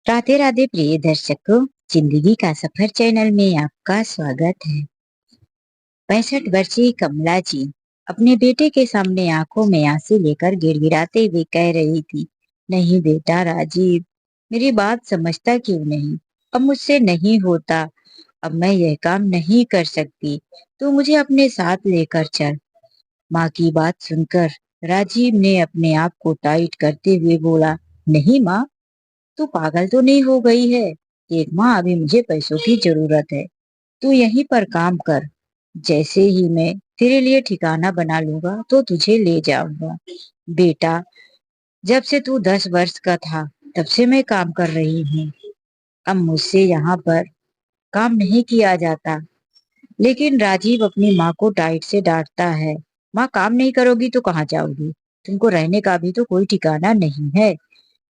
राधे राधे प्रिय दर्शकों, जिंदगी का सफर चैनल में आपका स्वागत है। 65 वर्षीय कमला जी अपने बेटे के सामने आंखों में आंसू लेकर गिड़गिड़ाते हुए कह रही थी, नहीं बेटा राजीव, मेरी बात समझता क्यों नहीं? अब मुझसे नहीं होता। अब मैं यह काम नहीं कर सकती। तो मुझे अपने साथ लेकर चल। माँ की बात सुनकर राजीव ने अपने आप को टाइट करते हुए बोला, नहीं माँ, तू पागल तो नहीं हो गई है? देख माँ, अभी मुझे पैसों की जरूरत है। तू यहीं पर काम कर। जैसे ही मैं तेरे लिए ठिकाना बना लूंगा तो तुझे ले जाऊंगा। बेटा, जब से तू 10 वर्ष का था तब से मैं काम कर रही हूँ। अब मुझसे यहाँ पर काम नहीं किया जाता। लेकिन राजीव अपनी माँ को डाइट से डांटता है। माँ, काम नहीं करोगी तो कहाँ जाओगी? तुमको रहने का भी तो कोई ठिकाना नहीं है।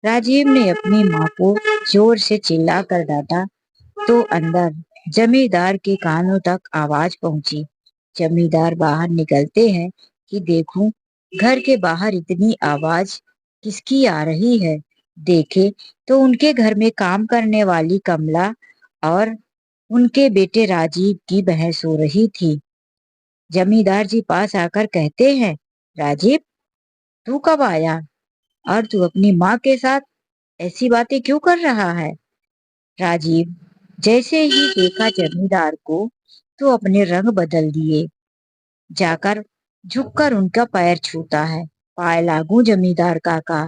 राजीव ने अपनी माँ को जोर से चिल्लाकर डांटा तो अंदर जमींदार के कानों तक आवाज पहुंची। जमींदार बाहर निकलते हैं कि देखूं घर के बाहर इतनी आवाज किसकी आ रही है। देखे तो उनके घर में काम करने वाली कमला और उनके बेटे राजीव की बहस हो रही थी। जमींदार जी पास आकर कहते हैं, राजीव, तू कब आया? और तू अपनी माँ के साथ ऐसी बातें क्यों कर रहा है? राजीव जैसे ही देखा जमींदार को तो अपने रंग बदल दिए। जाकर झुककर उनका पैर छूता है। पाए लागू जमींदार काका।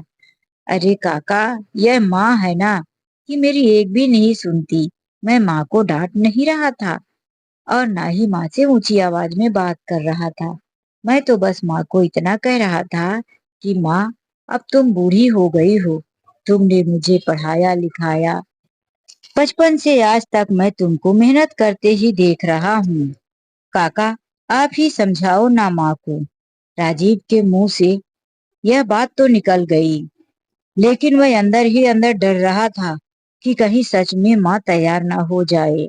अरे काका, यह माँ है ना, कि मेरी एक भी नहीं सुनती। मैं माँ को डांट नहीं रहा था और ना ही माँ से ऊंची आवाज में बात कर रहा था। मैं तो बस माँ को इतना कह रहा था कि माँ, अब तुम बूढ़ी हो गई हो। तुमने मुझे पढ़ाया लिखाया। बचपन से आज तक मैं तुमको मेहनत करते ही देख रहा हूँ। काका, आप ही समझाओ ना माँ को। राजीव के मुंह से यह बात तो निकल गई, लेकिन वह अंदर ही अंदर डर रहा था कि कहीं सच में माँ तैयार ना हो जाए।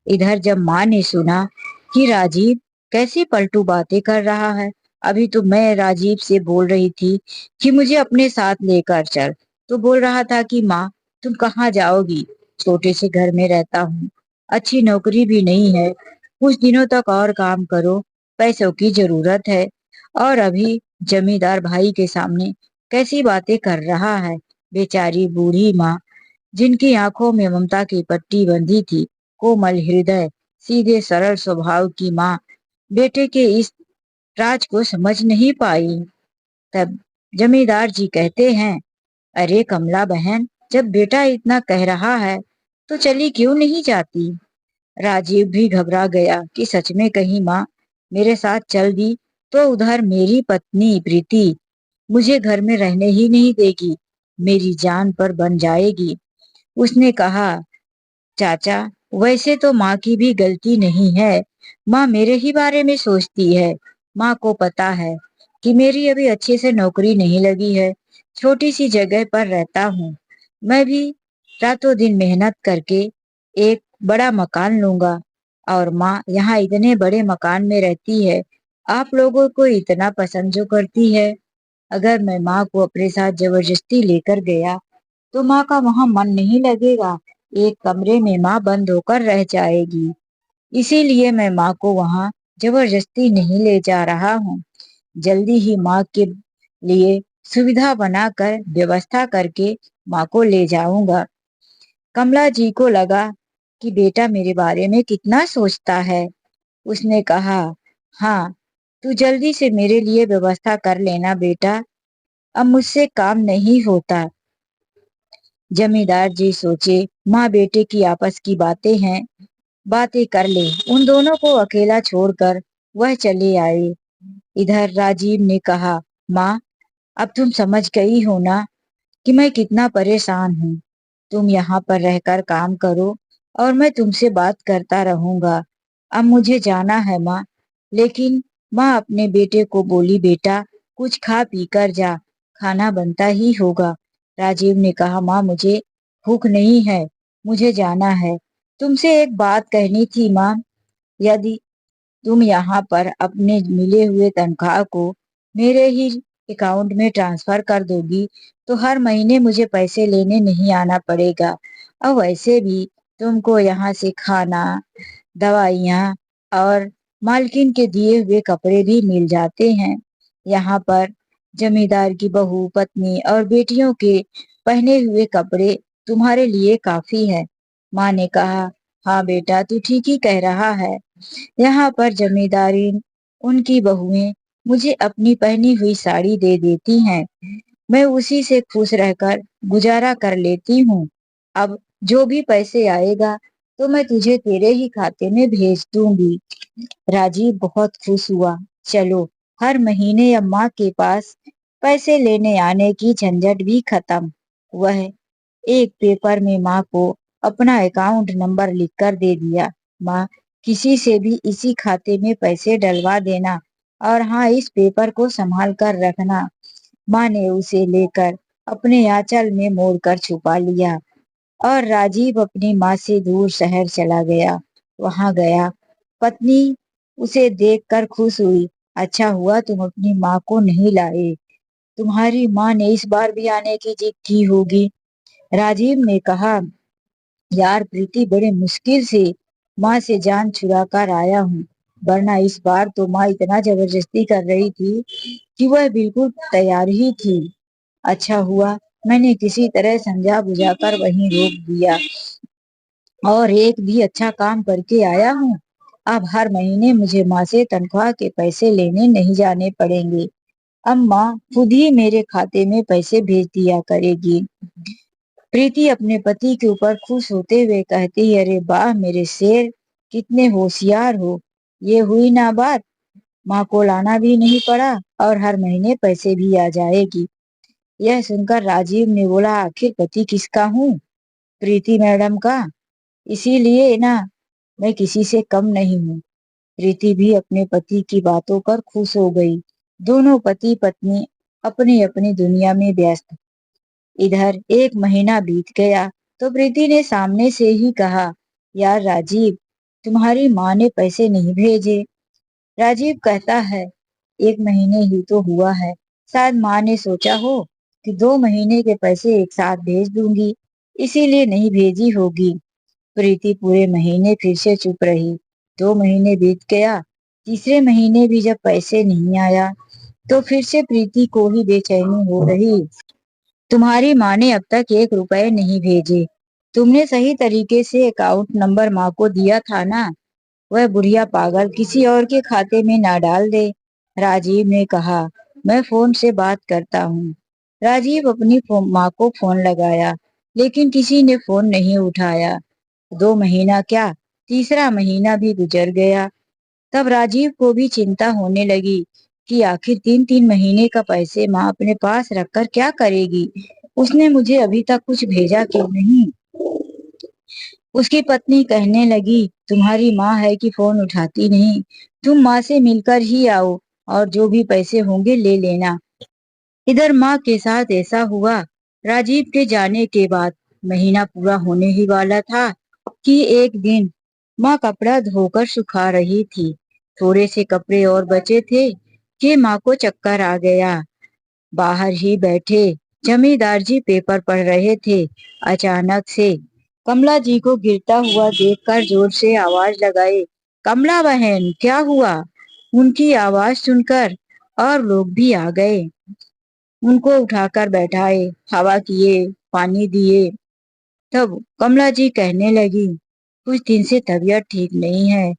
इधर जब माँ ने सुना कि राजीव कैसी पलटू बातें कर रहा है, अभी तो मैं राजीव से बोल रही थी कि मुझे अपने साथ लेकर चल, तो बोल रहा था कि माँ, तुम कहाँ जाओगी? छोटे से घर में रहता हूँ, अच्छी नौकरी भी नहीं है। कुछ दिनों तक और काम करो, पैसों की जरूरत है। और अभी जमींदार भाई के सामने कैसी बातें कर रहा है। बेचारी बूढ़ी माँ, जिनकी आंखों में ममता की पट्टी बंधी थी, कोमल हृदय, सीधे सरल स्वभाव की माँ, बेटे के इस राज को समझ नहीं पाई। तब जमींदार जी कहते हैं, अरे कमला बहन, जब बेटा इतना कह रहा है तो चली क्यों नहीं जाती? राजीव भी घबरा गया कि सच में कहीं माँ मेरे साथ चल दी तो उधर मेरी पत्नी प्रीति मुझे घर में रहने ही नहीं देगी, मेरी जान पर बन जाएगी। उसने कहा, चाचा, वैसे तो माँ की भी गलती नहीं है। माँ मेरे ही बारे में सोचती है। माँ को पता है कि मेरी अभी अच्छे से नौकरी नहीं लगी है, छोटी सी जगह पर रहता हूँ। मैं भी रातों दिन मेहनत करके एक बड़ा मकान लूंगा। और माँ यहाँ इतने बड़े मकान में रहती है, आप लोगों को इतना पसंद जो करती है। अगर मैं माँ को अपने साथ जबरदस्ती लेकर गया तो माँ का वहां मन नहीं लगेगा। एक कमरे में माँ बंद होकर रह जाएगी। इसीलिए मैं माँ को वहां जबरदस्ती नहीं ले जा रहा हूँ। जल्दी ही माँ के लिए सुविधा बनाकर व्यवस्था करके माँ को ले जाऊंगा। कमला जी को लगा कि बेटा मेरे बारे में कितना सोचता है। उसने कहा, हाँ, तू जल्दी से मेरे लिए व्यवस्था कर लेना बेटा, अब मुझसे काम नहीं होता। जमींदार जी सोचे, माँ बेटे की आपस की बातें हैं, बातें कर ले। उन दोनों को अकेला छोड़कर वह चले आए। इधर राजीव ने कहा, माँ, अब तुम समझ गई हो ना कि मैं कितना परेशान हूँ। तुम यहाँ पर रहकर काम करो और मैं तुमसे बात करता रहूंगा। अब मुझे जाना है माँ। लेकिन माँ अपने बेटे को बोली, बेटा कुछ खा पी कर जा, खाना बनता ही होगा। राजीव ने कहा, माँ मुझे भूख नहीं है, मुझे जाना है। तुमसे एक बात कहनी थी माँ, यदि तुम यहाँ पर अपने मिले हुए तनख्वाह को मेरे ही अकाउंट में ट्रांसफर कर दोगी तो हर महीने मुझे पैसे लेने नहीं आना पड़ेगा। और वैसे भी तुमको यहाँ से खाना, दवाइयाँ और मालकिन के दिए हुए कपड़े भी मिल जाते हैं। यहाँ पर जमींदार की बहू, पत्नी और बेटियों के पहने हुए कपड़े तुम्हारे लिए काफी है। माँ ने कहा, हाँ बेटा, तू ठीक ही कह रहा है। यहाँ पर जमींदारीन, उनकी बहुएं मुझे अपनी पहनी हुई साड़ी दे देती हैं। मैं उसी से खुश रहकर गुजारा कर लेती हूँ। अब जो भी पैसे आएगा तो मैं तुझे तेरे ही खाते में भेज दूंगी। राजीव बहुत खुश हुआ। चलो, हर महीने अम्मा के पास पैसे लेने आने की झंझट भी खत्म। वह एक पेपर में माँ को अपना अकाउंट नंबर लिखकर दे दिया। माँ, किसी से भी इसी खाते में पैसे डलवा देना, और हाँ, इस पेपर को संभाल कर रखना। माँ ने उसे लेकर अपने आंचल में मोड़कर छुपा लिया और राजीव अपनी माँ से दूर शहर चला गया। वहां गया, पत्नी उसे देखकर खुश हुई। अच्छा हुआ तुम अपनी माँ को नहीं लाए। तुम्हारी माँ ने इस बार भी आने की जिद की होगी। राजीव ने कहा, यार प्रीति, बड़े मुश्किल से माँ से जान छुड़ा कर आया हूँ, वरना इस बार तो माँ इतना जबरदस्ती कर रही थी कि वह बिल्कुल तैयार ही थी। अच्छा हुआ मैंने किसी तरह समझा बुझा कर वहीं रोक दिया, और एक भी अच्छा काम करके आया हूँ। अब हर महीने मुझे माँ से तनख्वाह के पैसे लेने नहीं जाने पड़ेंगे। अब माँ खुद ही मेरे खाते में पैसे भेज दिया करेगी। प्रीति अपने पति के ऊपर खुश होते हुए कहती, अरे वाह मेरे शेर, कितने होशियार हो। ये हुई ना बात, माँ को लाना भी नहीं पड़ा और हर महीने पैसे भी आ जाएगी। यह सुनकर राजीव ने बोला, आखिर पति किसका हूँ? प्रीति मैडम का। इसीलिए ना, मैं किसी से कम नहीं हूँ। प्रीति भी अपने पति की बातों पर खुश हो गई। दोनों पति पत्नी अपनी अपनी दुनिया में व्यस्त। इधर एक महीना बीत गया तो प्रीति ने सामने से ही कहा, यार राजीव, तुम्हारी माँ ने पैसे नहीं भेजे। राजीव कहता है, एक महीने ही तो हुआ है, शायद माँ ने सोचा हो कि 2 महीने के पैसे एक साथ भेज दूंगी, इसीलिए नहीं भेजी होगी। प्रीति पूरे महीने फिर से चुप रही। 2 महीने बीत गया। तीसरे महीने भी जब पैसे नहीं आया तो फिर से प्रीति को ही बेचैनी हो रही। तुम्हारी माँ ने अब तक 1 रुपए नहीं भेजे। तुमने सही तरीके से अकाउंट नंबर माँ को दिया था ना? वह बुढ़िया पागल किसी और के खाते में ना डाल दे। राजीव ने कहा, मैं फोन से बात करता हूँ। राजीव अपनी माँ को फोन लगाया, लेकिन किसी ने फोन नहीं उठाया। 2 महीना क्या, तीसरा महीना भी गुजर गया। तब राजीव को भी चिंता होने लगी कि आखिर 3-3 महीने का पैसे माँ अपने पास रखकर क्या करेगी। उसने मुझे अभी तक कुछ भेजा क्यों नहीं? उसकी पत्नी कहने लगी, तुम्हारी माँ है कि फोन उठाती नहीं। तुम माँ से मिलकर ही आओ और जो भी पैसे होंगे ले लेना। इधर माँ के साथ ऐसा हुआ। राजीव के जाने के बाद महीना पूरा होने ही वाला था कि एक दिन माँ कपड़ा धोकर सुखा रही थी। थोड़े से कपड़े और बचे थे कि माँ को चक्कर आ गया। बाहर ही बैठे जमींदार जी पेपर पढ़ रहे थे। अचानक से कमला जी को गिरता हुआ देखकर जोर से आवाज लगाए, कमला बहन, क्या हुआ? उनकी आवाज सुनकर और लोग भी आ गए। उनको उठाकर बैठाए, हवा किए, पानी दिए। तब कमला जी कहने लगी, कुछ दिन से तबीयत ठीक नहीं है,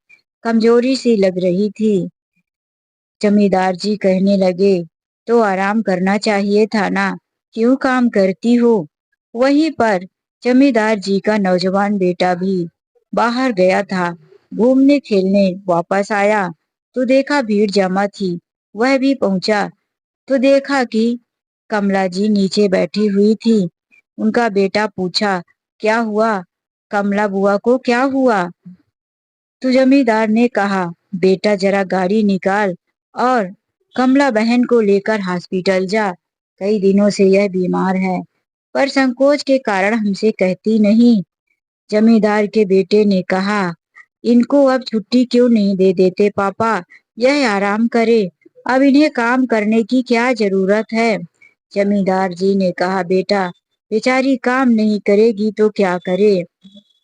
कमजोरी सी लग रही थी। जमींदार जी कहने लगे, तो आराम करना चाहिए था ना, क्यों काम करती हो? वहीं पर जमींदार जी का नौजवान बेटा भी बाहर गया था घूमने खेलने। वापस आया तो देखा भीड़ जमा थी। वह भी पहुंचा तो देखा कि कमला जी नीचे बैठी हुई थी। उनका बेटा पूछा, क्या हुआ? कमला बुआ को क्या हुआ? तो जमींदार ने कहा, बेटा जरा गाड़ी निकाल और कमला बहन को लेकर हॉस्पिटल जा। कई दिनों से यह बीमार है, पर संकोच के कारण हमसे कहती नहीं। जमींदार के बेटे ने कहा, इनको अब छुट्टी क्यों नहीं दे देते पापा, यह आराम करे। अब इन्हें काम करने की क्या जरूरत है? जमींदार जी ने कहा, बेटा, बेचारी काम नहीं करेगी तो क्या करे?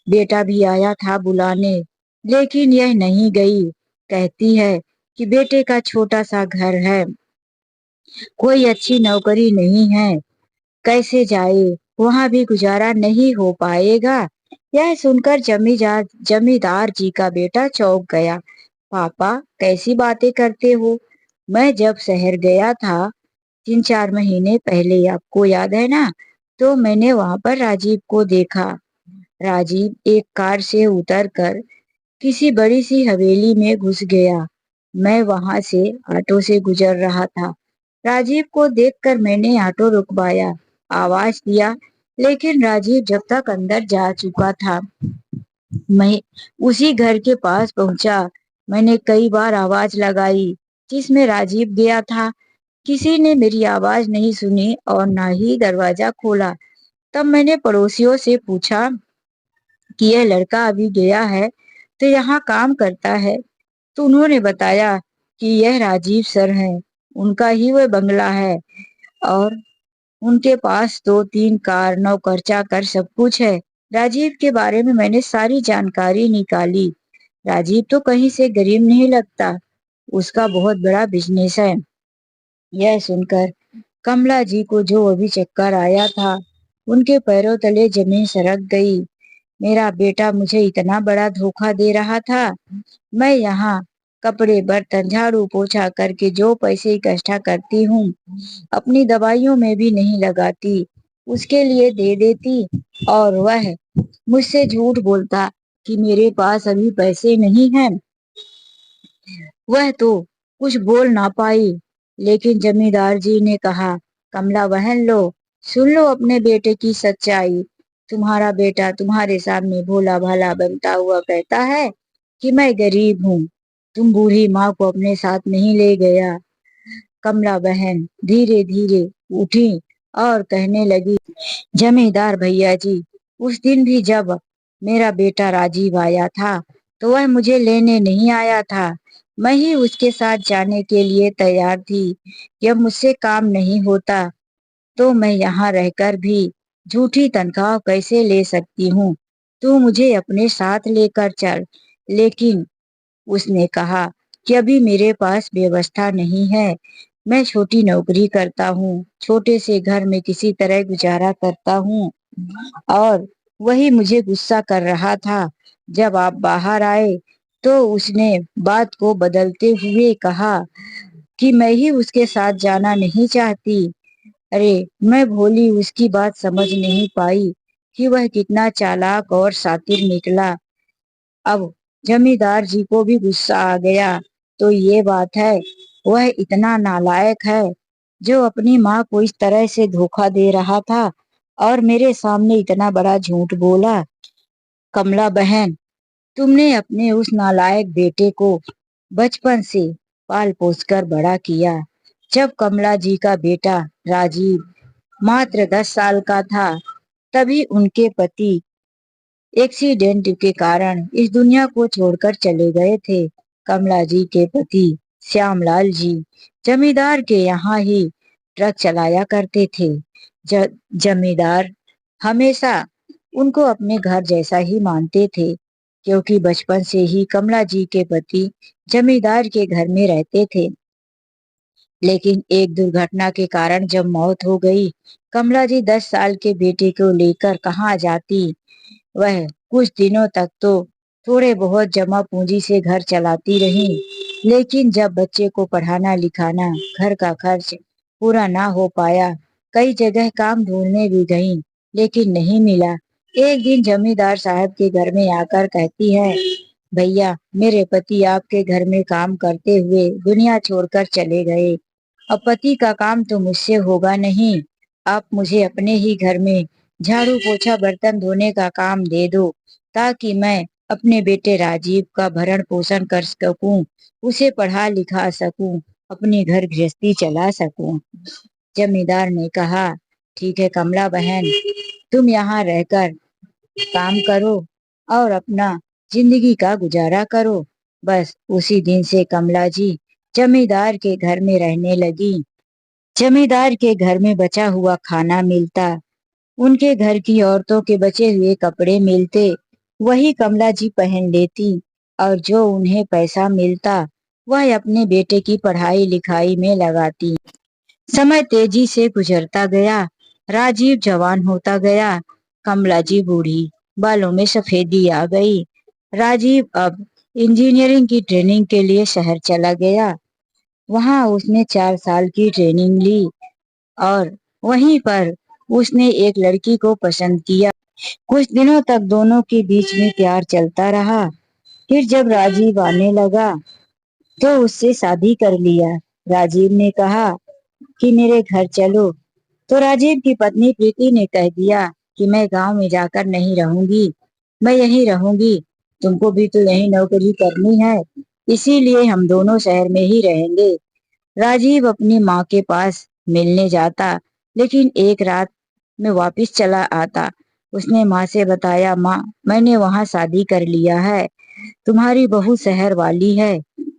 बेटा भी आया था बुलाने, लेकिन यह नहीं गई। कहती है कि बेटे का छोटा सा घर है, कोई अच्छी नौकरी नहीं है, कैसे जाए, वहां भी गुजारा नहीं हो पाएगा। यह सुनकर जमींदार जी का बेटा चौंक गया। पापा, कैसी बातें करते हो? मैं जब शहर गया था 3-4 महीने पहले, आपको याद है ना, तो मैंने वहां पर राजीव को देखा। राजीव एक कार से उतरकर किसी बड़ी सी हवेली में घुस गया। मैं वहां से ऑटो से गुजर रहा था। राजीव को देखकर मैंने ऑटो रुकवाया, आवाज दिया, लेकिन राजीव जब तक अंदर जा चुका था। मैं उसी घर के पास पहुंचा। मैंने कई बार आवाज लगाई, जिसमें राजीव गया था। किसी ने मेरी आवाज नहीं सुनी और ना ही दरवाजा खोला। तब मैंने पड़ोसियों से पूछा कि यह लड़का अभी गया है तो यहाँ काम करता है। तो उन्होंने बताया कि यह राजीव सर हैं, उनका ही वह बंगला है और उनके पास 2-3 कार, नौकर चाकर सब कुछ है। राजीव के बारे में मैंने सारी जानकारी निकाली। राजीव तो कहीं से गरीब नहीं लगता, उसका बहुत बड़ा बिजनेस है। यह सुनकर कमला जी को जो अभी चक्कर आया था, उनके पैरों तले जमीन सरक गई। मेरा बेटा मुझे इतना बड़ा धोखा दे रहा था। मैं यहाँ कपड़े, बर्तन, झाड़ू पोछा करके जो पैसे इकट्ठा करती हूँ, अपनी दवाइयों में भी नहीं लगाती, उसके लिए दे देती, और वह मुझसे झूठ बोलता कि मेरे पास अभी पैसे नहीं हैं। वह तो कुछ बोल ना पाई, लेकिन जमींदार जी ने कहा, कमला बहन, लो, सुन लो अपने बेटे की सच्चाई। तुम्हारा बेटा तुम्हारे सामने भोला भाला बनता हुआ कहता है कि मैं गरीब हूँ। तुम बूढ़ी माँ को अपने साथ नहीं ले गया। कमला बहन धीरे धीरे उठी और कहने लगी, जमींदार भैया जी, उस दिन भी जब मेरा बेटा राजीव आया था, तो वह मुझे लेने नहीं आया था। मैं ही उसके साथ जाने के लिए तैयार थी। जब मुझसे काम नहीं होता तो मैं यहाँ रहकर भी झूठी तनख्वाह कैसे ले सकती हूँ? तू मुझे अपने साथ लेकर चल। लेकिन उसने कहा कि अभी मेरे पास व्यवस्था नहीं है। मैं छोटी नौकरी करता हूँ, छोटे से घर में किसी तरह गुजारा करता हूँ। और वही मुझे गुस्सा कर रहा था। जब आप बाहर आए तो उसने बात को बदलते हुए कहा कि मैं ही उसके साथ जाना नहीं चाहती। अरे, मैं भोली उसकी बात समझ नहीं पाई कि वह कितना चालाक और शातिर निकला। अब जमींदार जी को भी गुस्सा आ गया। तो ये बात है, वह इतना नालायक है जो अपनी माँ को इस तरह से धोखा दे रहा था और मेरे सामने इतना बड़ा झूठ बोला। कमला बहन, तुमने अपने उस नालायक बेटे को बचपन से पाल पोस कर बड़ा किया। जब कमला जी का बेटा राजीव मात्र 10 साल का था, तभी उनके पति एक्सीडेंट के कारण इस दुनिया को छोड़कर चले गए थे। कमला जी के पति श्यामलाल जी जमींदार के यहाँ ही ट्रक चलाया करते थे। जमींदार हमेशा उनको अपने घर जैसा ही मानते थे, क्योंकि बचपन से ही कमला जी के पति जमींदार के घर में रहते थे। लेकिन एक दुर्घटना के कारण जब मौत हो गई, कमला जी 10 साल के बेटे को लेकर कहाँ जाती। वह कुछ दिनों तक तो थोड़े बहुत जमा पूंजी से घर चलाती रही, लेकिन जब बच्चे को पढ़ाना लिखाना, घर का खर्च पूरा ना हो पाया, कई जगह काम ढूंढने भी गई, लेकिन नहीं मिला। एक दिन जमींदार साहब के घर में आकर कहती है, भैया, मेरे पति आपके घर में काम करते हुए दुनिया छोड़कर चले गए। अब पति का काम तो मुझसे होगा नहीं। आप मुझे अपने ही घर में झाड़ू पोछा बर्तन धोने का काम दे दो, ताकि मैं अपने बेटे राजीव का भरण पोषण कर सकूं, उसे पढ़ा लिखा सकूं, अपनी घर गृहस्थी चला सकूं। जमींदार ने कहा, ठीक है कमला बहन, तुम यहाँ रहकर काम करो और अपना जिंदगी का गुजारा करो। बस उसी दिन से कमला जी जमींदार के घर में रहने लगी। जमींदार के घर में बचा हुआ खाना मिलता, उनके घर की औरतों के बचे हुए कपड़े मिलते, वही कमला जी पहन लेती, और जो उन्हें पैसा मिलता वह अपने बेटे की पढ़ाई लिखाई में लगाती। समय तेजी से गुजरता गया। राजीव जवान होता गया, कमला जी बूढ़ी, बालों में सफेदी आ गई। राजीव अब इंजीनियरिंग की ट्रेनिंग के लिए शहर चला गया। वहां उसने 4 साल की ट्रेनिंग ली और वहीं पर उसने एक लड़की को पसंद किया। कुछ दिनों तक दोनों के बीच में प्यार चलता रहा। फिर जब राजीव आने लगा तो उससे शादी कर लिया। राजीव ने कहा कि मेरे घर चलो, तो राजीव की पत्नी प्रीति ने कह दिया कि मैं गांव में जाकर नहीं रहूंगी, मैं यहीं रहूंगी। तुमको भी तो यहीं नौकरी करनी है, इसीलिए हम दोनों शहर में ही रहेंगे। राजीव अपनी माँ के पास मिलने जाता, लेकिन एक रात में वापस चला आता। उसने माँ से बताया, माँ मैंने वहाँ शादी कर लिया है, तुम्हारी बहू शहर वाली है।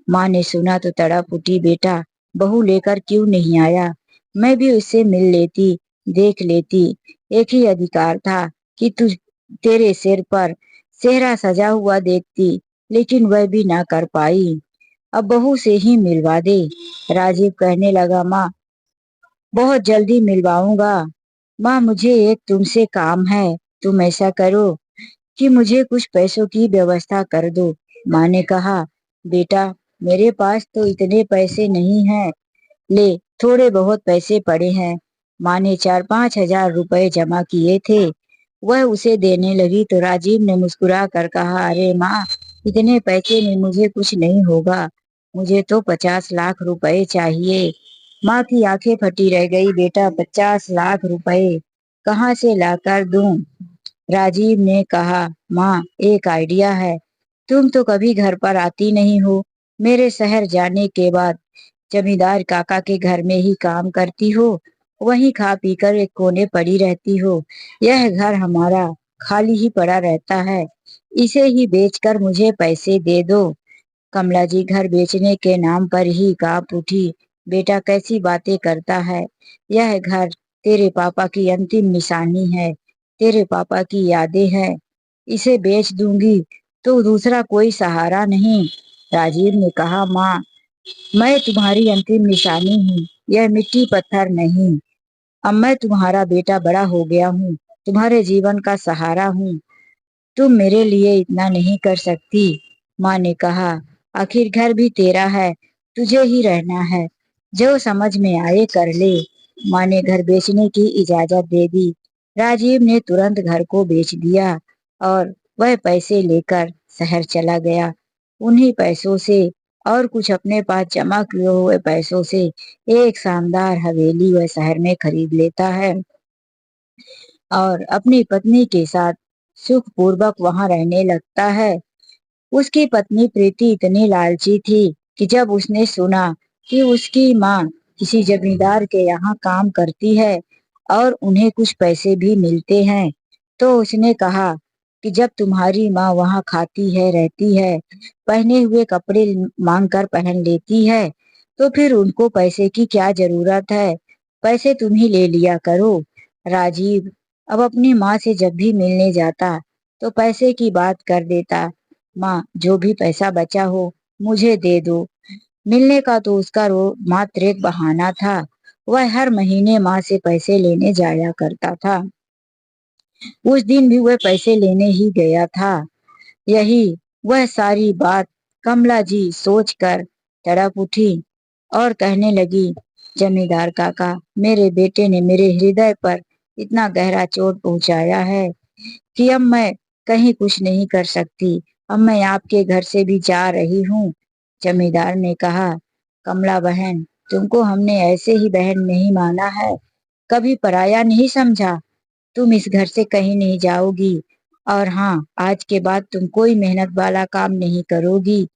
माँ ने सुना तो तड़प उठी, बेटा बहू लेकर क्यों नहीं आया, मैं भी उससे मिल लेती, देख लेती। एक ही अधिकार था कि तू तेरे सिर पर सेहरा सजा हुआ देखती, लेकिन वह भी ना कर पाई। अब बहू से ही मिलवा दे। राजीव कहने लगा, माँ बहुत जल्दी मिलवाऊंगा। माँ मुझे एक तुमसे काम है, तुम ऐसा करो कि मुझे कुछ पैसों की व्यवस्था कर दो। माँ ने कहा, बेटा मेरे पास तो इतने पैसे नहीं हैं, ले थोड़े बहुत पैसे पड़े हैं। माँ ने 4-5 हजार रुपए जमा किए थे। वह उसे देने लगी तो राजीव ने मुस्कुरा कर कहा, अरे माँ इतने पैसे में मुझे कुछ नहीं होगा, मुझे तो 50 लाख रुपए चाहिए। माँ की आंखें फटी रह गई, बेटा 50 लाख रुपए कहाँ से लाकर दूं? राजीव ने कहा, माँ एक आइडिया है, तुम तो कभी घर पर आती नहीं हो, मेरे शहर जाने के बाद जमींदार काका के घर में ही काम करती हो, वहीं खा पी कर एक कोने पड़ी रहती हो। यह घर हमारा खाली ही पड़ा रहता है, इसे ही बेचकर मुझे पैसे दे दो। कमला जी घर बेचने के नाम पर ही कांप उठी, बेटा कैसी बातें करता है, यह घर तेरे पापा की अंतिम निशानी है, तेरे पापा की यादें हैं, इसे बेच दूंगी तो दूसरा कोई सहारा नहीं। राजीव ने कहा, माँ मैं तुम्हारी अंतिम निशानी हूँ, यह मिट्टी पत्थर नहीं। अब मैं तुम्हारा बेटा बड़ा हो गया हूँ, तुम्हारे जीवन का सहारा हूँ, तुम मेरे लिए इतना नहीं कर सकती। माँ ने कहा, आखिर घर भी तेरा है, तुझे ही रहना है, जो समझ में आए कर ले। माँ ने घर बेचने की इजाजत दे दी। राजीव ने तुरंत घर को बेच दिया और वह पैसे लेकर शहर चला गया। उन्हीं पैसों से और कुछ अपने पास जमा किए हुए पैसों से एक शानदार हवेली वह शहर में खरीद लेता है और अपनी पत्नी के साथ सुख पूर्वक वहां रहने लगता है। उसकी पत्नी प्रीति इतनी लालची थी कि जब उसने सुना कि उसकी माँ किसी जमींदार के यहाँ काम करती है और उन्हें कुछ पैसे भी मिलते हैं, तो उसने कहा कि जब तुम्हारी माँ वहाँ खाती है रहती है, पहने हुए कपड़े मांग कर पहन लेती है, तो फिर उनको पैसे की क्या जरूरत है, पैसे तुम ही ले लिया करो। राजीव अब अपनी माँ से जब भी मिलने जाता तो पैसे की बात कर देता, माँ जो भी पैसा बचा हो मुझे दे दो। मिलने का तो उसका मात्र एक बहाना था, वह हर महीने माँ से पैसे लेने जाया करता था। उस दिन भी वह पैसे लेने ही गया था। यही वह सारी बात कमला जी सोचकर तड़प उठी और कहने लगी, जमींदार काका मेरे बेटे ने मेरे हृदय पर इतना गहरा चोट पहुंचाया है कि अब मैं कहीं कुछ नहीं कर सकती, अब मैं आपके घर से भी जा रही हूँ। जमींदार ने कहा, कमला बहन तुमको हमने ऐसे ही बहन नहीं माना है, कभी पराया नहीं समझा, तुम इस घर से कहीं नहीं जाओगी, और हाँ आज के बाद तुम कोई मेहनत वाला काम नहीं करोगी।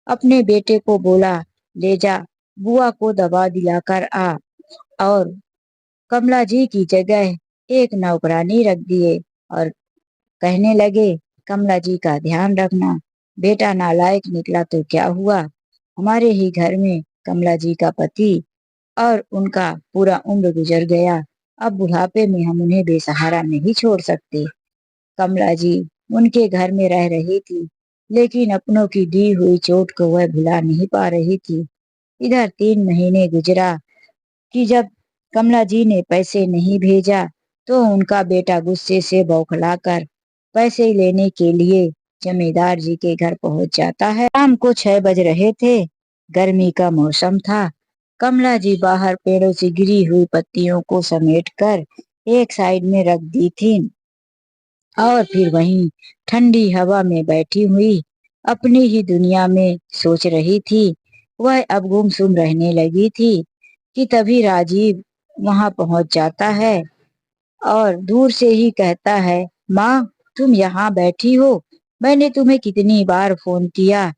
अपने बेटे को बोला, ले जा बुआ को दवा दिलाकर आ, और कमला जी की जगह एक नौकरानी रख दिए और कहने लगे, कमला जी का ध्यान रखना, बेटा नालायक निकला तो क्या हुआ, हमारे ही घर में कमला जी का पति और उनका पूरा उम्र गुजर गया। अब बुढ़ापे में हम उन्हें बेसहारा नहीं छोड़ सकते। कमला जी उनके घर में रह रही थी, लेकिन अपनों की दी हुई चोट को वह भुला नहीं पा रही थी। इधर 3 महीने गुजरा कि जब कमला जी ने पैसे नहीं भेजा तो उनका बेटा गुस्से से बौखलाकर पैसे लेने के लिए जमींदार जी के घर पहुंच जाता है। शाम को 6 बज रहे थे। गर्मी का मौसम था। कमला जी बाहर पेड़ों से गिरी हुई पत्तियों को समेटकर एक साइड में रख दी थी और फिर वहीं ठंडी हवा में बैठी हुई अपनी ही दुनिया में सोच रही थी। वह अब गुमसुम रहने लगी थी कि तभी राजीव वहां पहुंच जाता है और दूर से ही कहता है, माँ तुम यहाँ बैठी हो? मैंने तुम्हें कितनी बार फोन किया,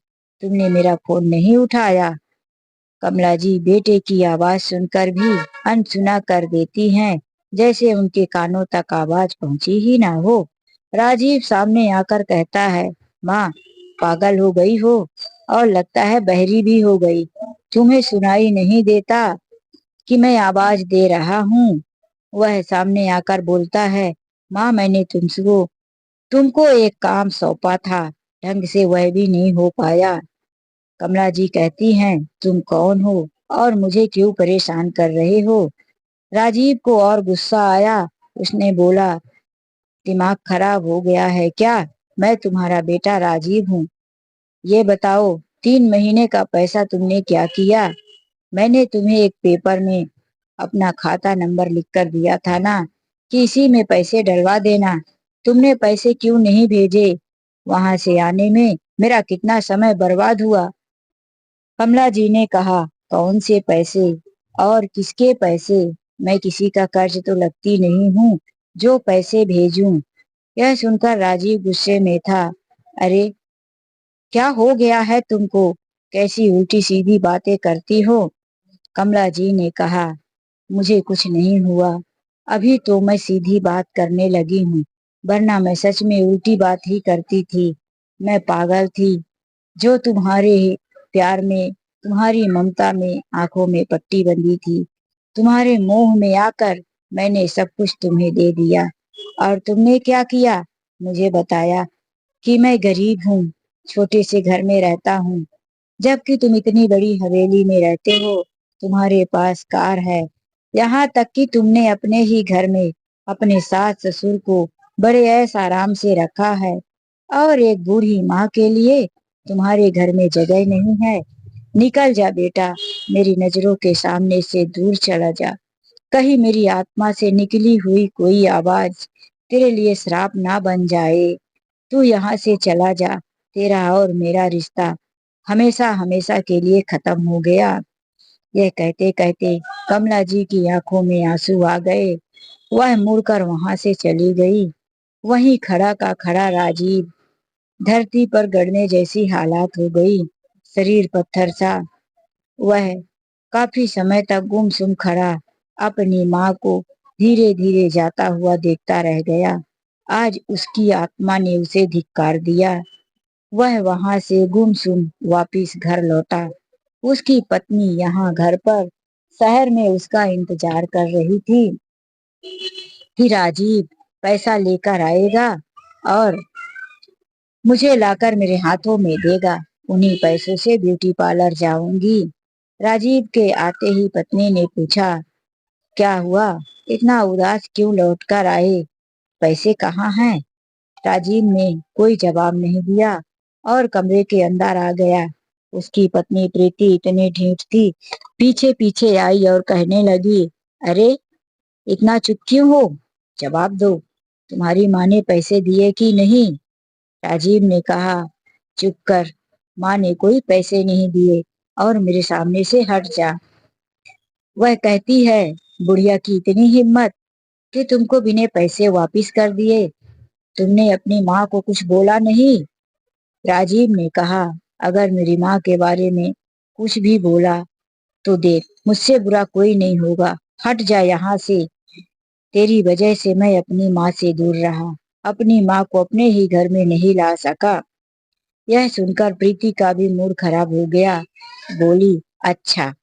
तुमने मेरा फोन नहीं उठाया। कमला जी बेटे की आवाज सुनकर भी अनसुना कर देती हैं, जैसे उनके कानों तक आवाज पहुंची ही ना हो। राजीव सामने आकर कहता है, माँ पागल हो गई हो और लगता है बहरी भी हो गई। तुम्हें सुनाई नहीं देता कि मैं आवाज दे रहा हूँ? वह सामने आकर बोलता है, माँ मैंने तुमको एक काम सौंपा था, ढंग से वह भी नहीं हो पाया। कमला जी कहती हैं, तुम कौन हो और मुझे क्यों परेशान कर रहे हो? राजीव को और गुस्सा आया। उसने बोला, दिमाग खराब हो गया है क्या? मैं तुम्हारा बेटा राजीव हूँ। ये बताओ 3 महीने का पैसा तुमने क्या किया? मैंने तुम्हें एक पेपर में अपना खाता नंबर लिख कर दिया था ना कि इसी में पैसे डलवा देना। तुमने पैसे क्यों नहीं भेजे? वहां से आने में मेरा कितना समय बर्बाद हुआ। कमला जी ने कहा, कौन से पैसे और किसके पैसे? मैं किसी का कर्ज तो लगती नहीं हूँ जो पैसे भेजूं। यह सुनकर राजीव गुस्से में था। अरे क्या हो गया है तुमको? कैसी उल्टी सीधी बातें करती हो? कमला जी ने कहा, मुझे कुछ नहीं हुआ। अभी तो मैं सीधी बात करने लगी हूँ, वरना मैं सच में उल्टी बात ही करती थी। मैं पागल थी जो तुम्हारे प्यार में, तुम्हारी ममता में आंखों में पट्टी बंधी थी। तुम्हारे मोह में आकर मैंने सब कुछ तुम्हें दे दिया और तुमने क्या किया? मुझे बताया कि मैं गरीब हूँ, छोटे से घर में रहता हूँ, जबकि तुम इतनी बड़ी हवेली में रहते हो, तुम्हारे पास कार है। यहाँ तक कि तुमने अपने ही घर में अपने सास ससुर को बड़े ऐश आराम से रखा है और एक बूढ़ी माँ के लिए तुम्हारे घर में जगह नहीं है। निकल जा बेटा, मेरी नजरों के सामने से दूर चला जा। कहीं मेरी आत्मा से निकली हुई कोई आवाज तेरे लिए श्राप ना बन जाए। तू यहाँ से चला जा, तेरा और मेरा रिश्ता हमेशा हमेशा के लिए खत्म हो गया। यह कहते कहते कमला जी की आंखों में आंसू आ गए। वह मुड़कर वहां से चली गई। वहीं खड़ा का खड़ा राजीव धरती पर गड़ने जैसी हालात हो गई। शरीर पत्थर सा। वह काफी समय तक गुमसुम खड़ा अपनी माँ को धीरे धीरे जाता हुआ देखता रह गया। आज उसकी आत्मा ने उसे धिक्कार दिया। वह वहां से गुमसुम वापिस घर लौटा। उसकी पत्नी यहाँ घर पर शहर में उसका इंतजार कर रही थी कि राजीव पैसा लेकर आएगा और मुझे लाकर मेरे हाथों में देगा। उन्हीं पैसों से ब्यूटी पार्लर जाऊंगी। राजीव के आते ही पत्नी ने पूछा, क्या हुआ? इतना उदास क्यों लौट कर आए? पैसे कहाँ हैं? राजीव ने कोई जवाब नहीं दिया और कमरे के अंदर आ गया। उसकी पत्नी प्रीति इतनी ढीठ थी, पीछे पीछे आई और कहने लगी, अरे इतना चुप क्यों हो? जवाब दो, तुम्हारी माँ ने पैसे दिए कि नहीं? राजीव ने कहा, चुप कर, माँ ने कोई पैसे नहीं दिए और मेरे सामने से हट जा। वह कहती है, बुढ़िया की इतनी हिम्मत कि तुमको बिना पैसे वापिस कर दिए। तुमने अपनी माँ को कुछ बोला नहीं? राजीव ने कहा, अगर मेरी माँ के बारे में कुछ भी बोला तो देख, मुझसे बुरा कोई नहीं होगा। हट जा यहाँ से। तेरी वजह से मैं अपनी माँ से दूर रहा, अपनी माँ को अपने ही घर में नहीं ला सका। यह सुनकर प्रीति का भी मूड खराब हो गया। बोली, अच्छा,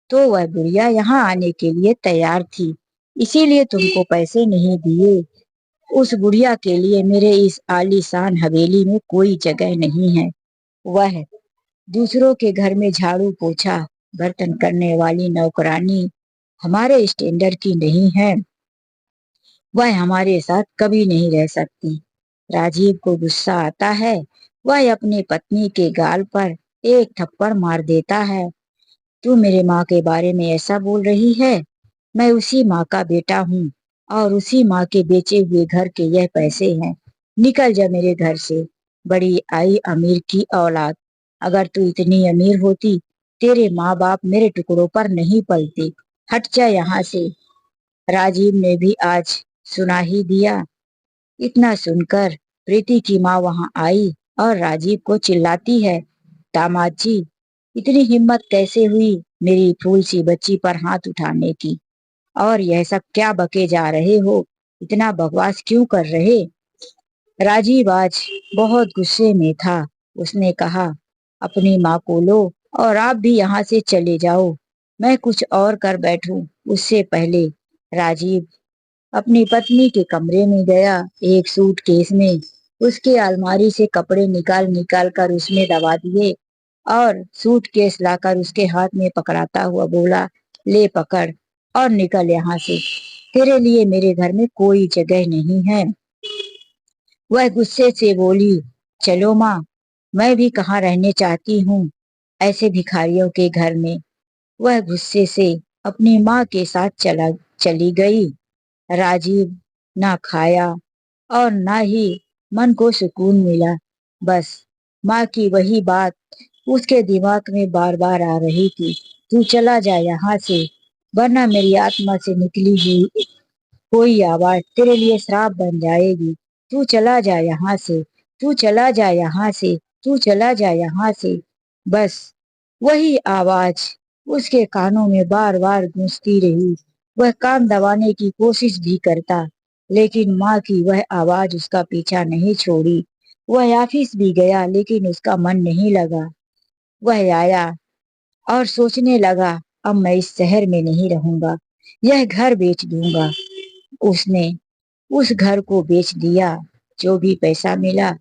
तो वह बुढ़िया यहाँ आने के लिए तैयार थी, इसीलिए तुमको पैसे नहीं दिए। उस बुढ़िया के लिए मेरे इस आलीशान हवेली में कोई जगह नहीं है। वह दूसरों के घर में झाड़ू पोछा बर्तन करने वाली नौकरानी हमारे स्टैंडर्ड की नहीं है। वह हमारे साथ कभी नहीं रह सकती। राजीव को गुस्सा आता है। वह अपनी पत्नी के गाल पर एक थप्पड़ मार देता है। तू मेरे माँ के बारे में ऐसा बोल रही है? मैं उसी माँ का बेटा हूँ और उसी माँ के बेचे हुए घर के यह पैसे हैं। निकल जा मेरे घर से, बड़ी आई अमीर की औलाद। अगर तू इतनी अमीर होती, तेरे माँ बाप मेरे टुकड़ों पर नहीं पलते। हट जा यहाँ से। राजीव ने भी आज सुना ही दिया। इतना सुनकर प्रीति की माँ वहां आई और राजीव को चिल्लाती है, दामाद जी, इतनी हिम्मत कैसे हुई मेरी फूल सी बच्ची पर हाथ उठाने की? और यह सब क्या बके जा रहे हो? इतना बकवास क्यों कर रहे? राजीव आज बहुत गुस्से में था। उसने कहा, अपनी माँ को लो और आप भी यहाँ से चले जाओ। मैं कुछ और कर बैठूं उससे पहले राजीव अपनी पत्नी के कमरे में गया। एक सूटकेस में उसके अलमारी से कपड़े निकाल निकाल कर उसमें दबा दिए और सूटकेस लाकर उसके हाथ में पकड़ाता हुआ बोला, ले पकड़ और निकल यहाँ से। तेरे लिए मेरे घर में कोई जगह नहीं है। वह गुस्से से बोली, चलो माँ, मैं भी कहाँ रहने चाहती हूँ ऐसे भिखारियों के घर में। वह गुस्से से अपनी माँ के साथ चली गई। राजीव ना खाया और ना ही मन को सुकून मिला। बस माँ की वही बात उसके दिमाग में बार बार आ रही थी, तू चला जा यहाँ से, वरना मेरी आत्मा से निकली हुई कोई आवाज तेरे लिए श्राप बन जाएगी। तू चला जा यहाँ से, तू चला जा यहाँ से, तू चला जा यहाँ से। बस वही आवाज उसके कानों में बार बार गूंजती रही। वह कान दबाने की कोशिश भी करता, लेकिन माँ की वह आवाज उसका पीछा नहीं छोड़ी। वह ऑफिस भी गया, लेकिन उसका मन नहीं लगा। वह आया और सोचने लगा, अब मैं इस शहर में नहीं रहूंगा, यह घर बेच दूंगा। उसने उस घर को बेच दिया। जो भी पैसा मिला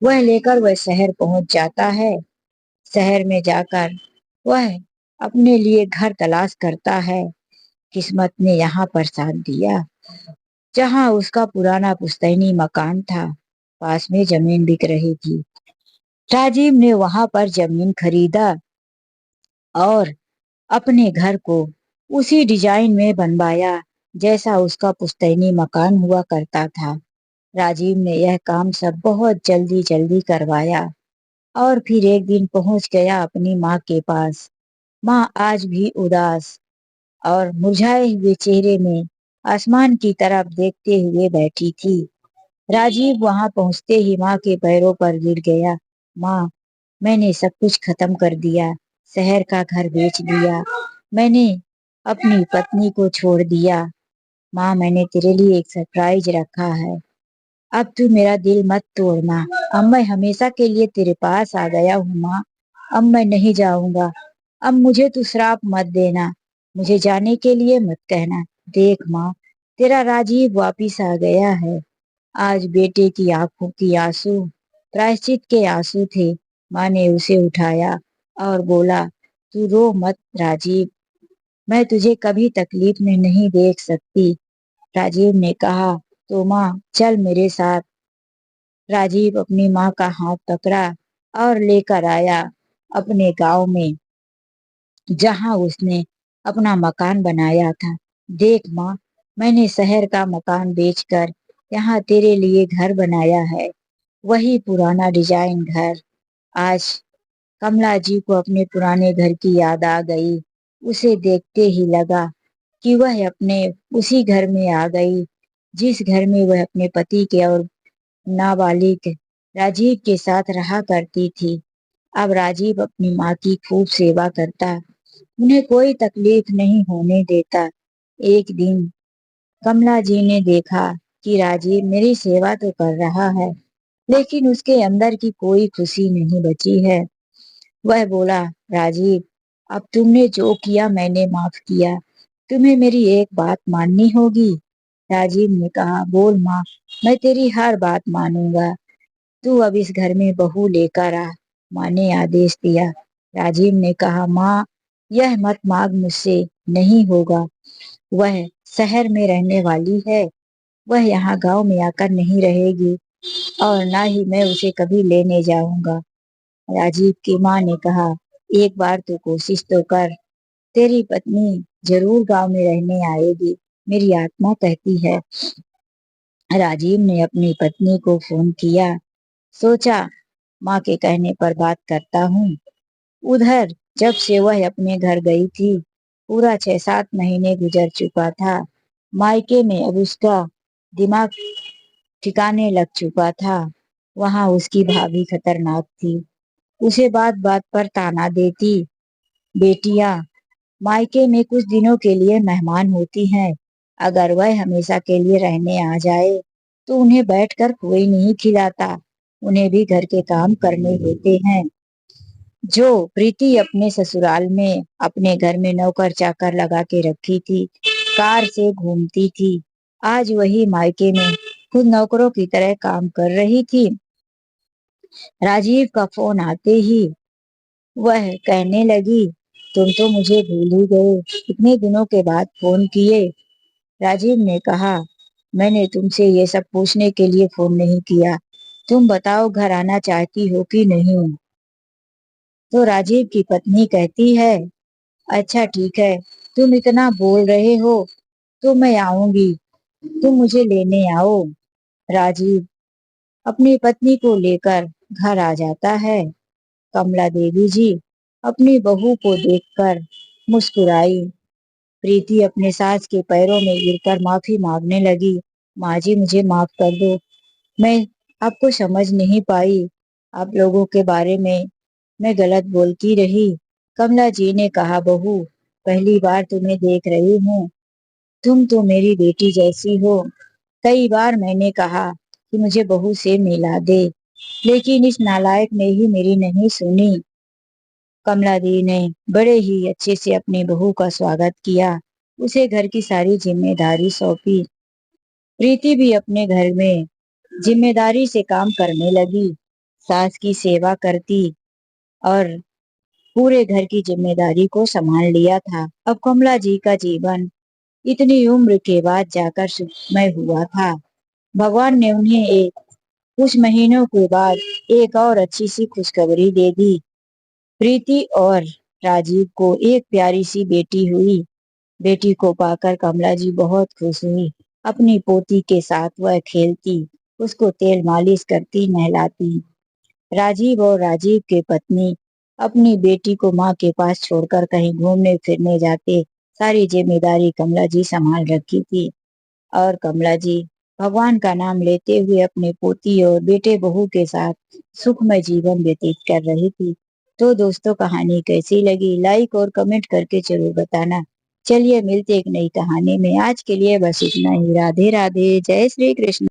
वह लेकर वह शहर पहुंच जाता है। शहर में जाकर वह अपने लिए घर तलाश करता है। किस्मत ने यहाँ पर साथ दिया। जहाँ उसका पुराना पुश्तैनी मकान था, पास में जमीन बिक रही थी। राजीव ने वहां पर जमीन खरीदा और अपने घर को उसी डिजाइन में बनवाया जैसा उसका पुश्तैनी मकान हुआ करता था। राजीव ने यह काम सब बहुत जल्दी जल्दी करवाया और फिर एक दिन पहुंच गया अपनी माँ के पास। माँ आज भी उदास और मुरझाए हुए चेहरे में आसमान की तरफ देखते हुए बैठी थी। राजीव वहां पहुंचते ही माँ के पैरों पर गिर गया। माँ, मैंने सब कुछ खत्म कर दिया, शहर का घर बेच दिया, मैंने अपनी पत्नी को छोड़ दिया। माँ, मैंने तेरे लिए एक सरप्राइज रखा है, अब तू मेरा दिल मत तोड़ना। अब मैं हमेशा के लिए तेरे पास आ गया हूँ माँ, अब मैं नहीं जाऊंगा। अब मुझे तू श्राप मत देना, मुझे जाने के लिए मत कहना। देख माँ, तेरा राजीव वापिस आ गया है। आज बेटे की आंखों की आंसू प्रायश्चित के आंसू थे। माँ ने उसे उठाया और बोला, तू रो मत राजीव, मैं तुझे कभी तकलीफ में नहीं देख सकती। राजीव ने कहा, तो माँ चल मेरे साथ। राजीव अपनी माँ का हाथ पकड़ा और लेकर आया अपने गांव में, जहां उसने अपना मकान बनाया था। देख माँ, मैंने शहर का मकान बेचकर यहाँ तेरे लिए घर बनाया है, वही पुराना डिजाइन घर। आज कमला जी को अपने पुराने घर की याद आ गई। उसे देखते ही लगा कि वह अपने उसी घर में आ गई, जिस घर में वह अपने पति के और नाबालिग राजीव के साथ रहा करती थी। अब राजीव अपनी माँ की खूब सेवा करता, उन्हें कोई तकलीफ नहीं होने देता। एक दिन कमला जी ने देखा कि राजीव मेरी सेवा तो कर रहा है, लेकिन उसके अंदर की कोई खुशी नहीं बची है। वह बोला, राजीव, अब तुमने जो किया मैंने माफ किया, तुम्हें मेरी एक बात माननी होगी। राजीव ने कहा, बोल माँ, मैं तेरी हर बात मानूंगा। तू अब इस घर में बहू लेकर आ, माँ ने आदेश दिया। राजीव ने कहा, माँ, यह मत मांग मुझसे, नहीं होगा। वह शहर में रहने वाली है, वह यहाँ गांव में आकर नहीं रहेगी और ना ही मैं उसे कभी लेने जाऊंगा। राजीव की माँ ने कहा, एक बार तो कोशिश तो कर, तेरी पत्नी जरूर गांव में रहने आएगी, मेरी आत्मा कहती है। राजीव ने अपनी पत्नी को फोन किया, सोचा माँ के कहने पर बात करता हूँ। उधर जब से वह अपने घर गई थी, पूरा 6-7 महीने गुजर चुका था। मायके में अब उसका दिमाग ठिकाने लग चुका था। वहां उसकी भाभी खतरनाक थी, उसे बात बात पर ताना देती। बेटियां मायके में कुछ दिनों के लिए मेहमान होती हैं, अगर वह हमेशा के लिए रहने आ जाए तो उन्हें बैठकर कोई नहीं खिलाता, उन्हें भी घर के काम करने होते हैं। जो प्रीति अपने ससुराल में अपने घर में नौकर चाकर लगा के रखी थी, कार से घूमती थी, आज वही मायके में खुद नौकरों की तरह काम कर रही थी। राजीव का फोन आते ही वह कहने लगी, तुम तो मुझे भूल ही गए, इतने दिनों के बाद फोन किए। राजीव ने कहा, मैंने तुमसे ये सब पूछने के लिए फोन नहीं किया, तुम बताओ घर आना चाहती हो कि नहीं। तो राजीव की पत्नी कहती है, अच्छा ठीक है, तुम इतना बोल रहे हो तो मैं आऊंगी, तुम मुझे लेने आओ। राजीव अपनी पत्नी को लेकर घर आ जाता है। कमला देवी जी अपनी बहू को देखकर मुस्कुराई। प्रीति अपने सास के पैरों में गिरकर माफी मांगने लगी, माँ जी मुझे माफ कर दो, मैं आपको समझ नहीं पाई, आप लोगों के बारे में मैं गलत बोलती रही। कमला जी ने कहा, बहू, पहली बार तुम्हें देख रही हूँ, तुम तो मेरी बेटी जैसी हो। कई बार मैंने कहा कि मुझे बहू से मिला दे, लेकिन इस नालायक ने ही मेरी नहीं सुनी। कमला दी ने बड़े ही अच्छे से अपनी बहू का स्वागत किया, उसे घर की सारी जिम्मेदारी सौंपी। प्रीति भी अपने घर में जिम्मेदारी से काम करने लगी, सास की सेवा करती और पूरे घर की जिम्मेदारी को संभाल लिया था। अब कमला जी का जीवन इतनी उम्र के बाद जाकर सुखमय हुआ था। भगवान ने उन्हें कुछ महीनों के बाद एक और अच्छी सी खुशखबरी दे दी। प्रीति और राजीव को एक प्यारी सी बेटी हुई। बेटी को पाकर कमला जी बहुत खुश हुई। अपनी पोती के साथ वह खेलती, उसको तेल मालिश करती, नहलाती। राजीव और राजीव के पत्नी अपनी बेटी को माँ के पास छोड़कर कहीं घूमने फिरने जाते, सारी जिम्मेदारी कमला जी संभाल रखी थी। और कमला जी भगवान का नाम लेते हुए अपने पोती और बेटे बहू के साथ सुखमय जीवन व्यतीत कर रही थी। तो दोस्तों, कहानी कैसी लगी लाइक और कमेंट करके जरूर बताना। चलिए मिलते एक नई कहानी में, आज के लिए बस इतना ही। राधे राधे, जय श्री कृष्ण।